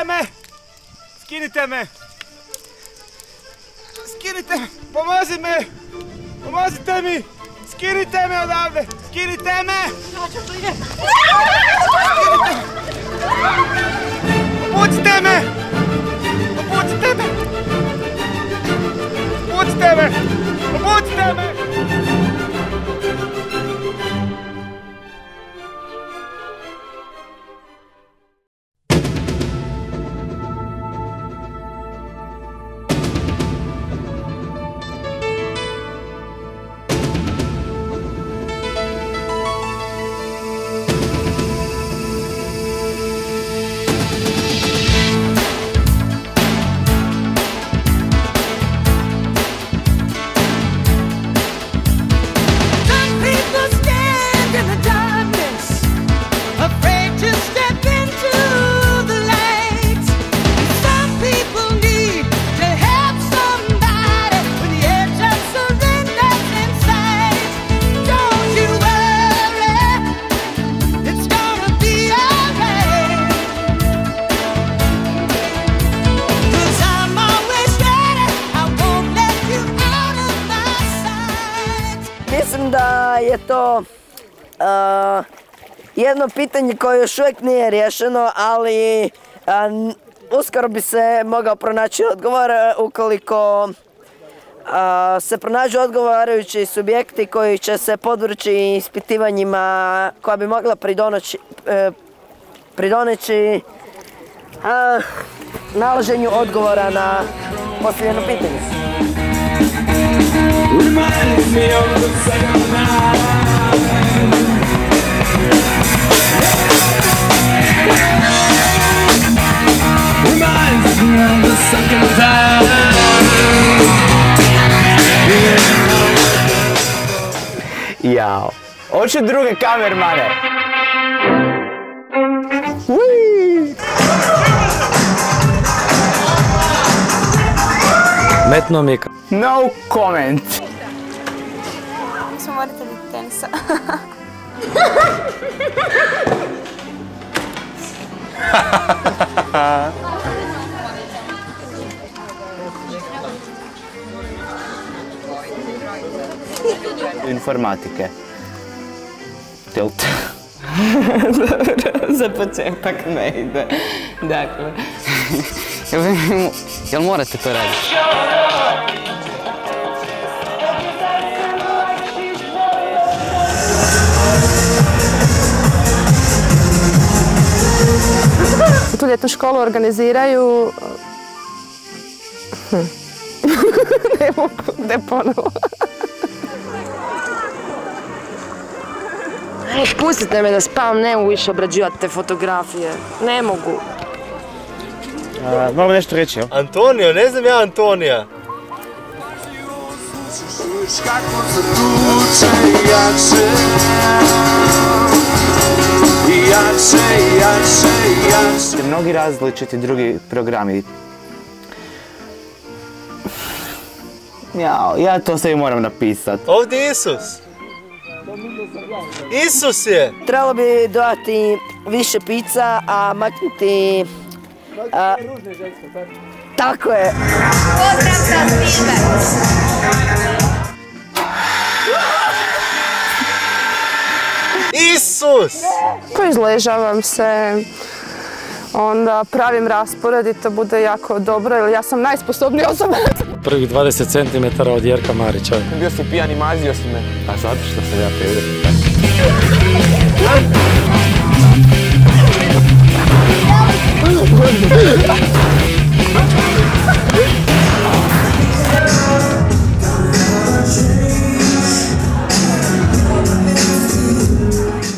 me! Skinite me! Skinite me! Pomozite mi! Skinite me odavde! Skinite me! Opucite me! Opucite me! Opucite me! Opucite me! Mislim da je to jedno pitanje koje još uvijek nije riješeno, ali uskoro bi se mogao pronaći odgovor ukoliko se pronađu odgovarajući subjekti koji će se podvrći ispitivanjima koja bi mogla pridoneći nalaženju odgovora na postavljeno pitanje. Reminds me of the second night. Reminds me of the second time. Jao. Hoće druge kamermane. Metno mi je... No comment. Mi smo voditelji tenisa. Informatike. Tilt. Za početak ne ide. Dakle, jel morate to raditi? Tu ljetnu školu organiziraju... Ne mogu, ne ponovo. Pustite me da spavam, ne mogu više obrađivati te fotografije. Ne mogu. Moram nešto reći, jel? Antonio, ne znam ja Antonija. Mnogi različiti drugi programi. Jao, ja to sve moram napisat. Ovdje je Isus. Isus je! Trebalo bi dodati više pizza, a maknuti... Tako je. Pozdrav sa Spielberg! Isus! Izležavam se, onda pravim raspored i to bude jako dobro, jer ja sam najsposobnija osoba. Prvih 20 cm od Jerka Marića. Bio si pijan i mazio si me. A zato što sam ja pevio.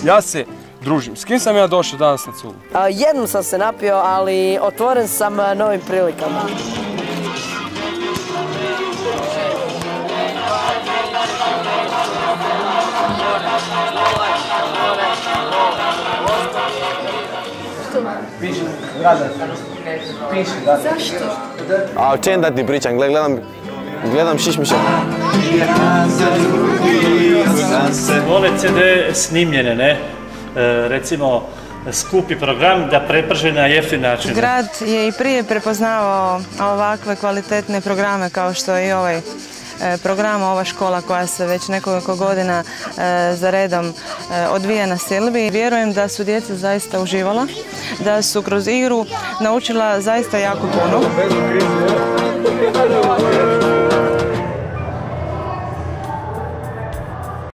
Ja se družim. S kim sam ja došao danas na cugu? Jednom sam se napio, ali otvoren sam novim prilikama. Piši, Dragan. Piši, Dragan. Zašto? A o čem da ti pričam? Gledam Šišmiša. Vole CD snimljene, ne? Recimo, skupi program da preprže na jeftin način. Grad je i prije prepoznavao ovakve kvalitetne programe kao što je i ovaj program, ova škola koja se već nekoliko godina za redom odvija na Silbi. Vjerujem da su djeca zaista uživala, da su kroz igru naučila zaista jako puno.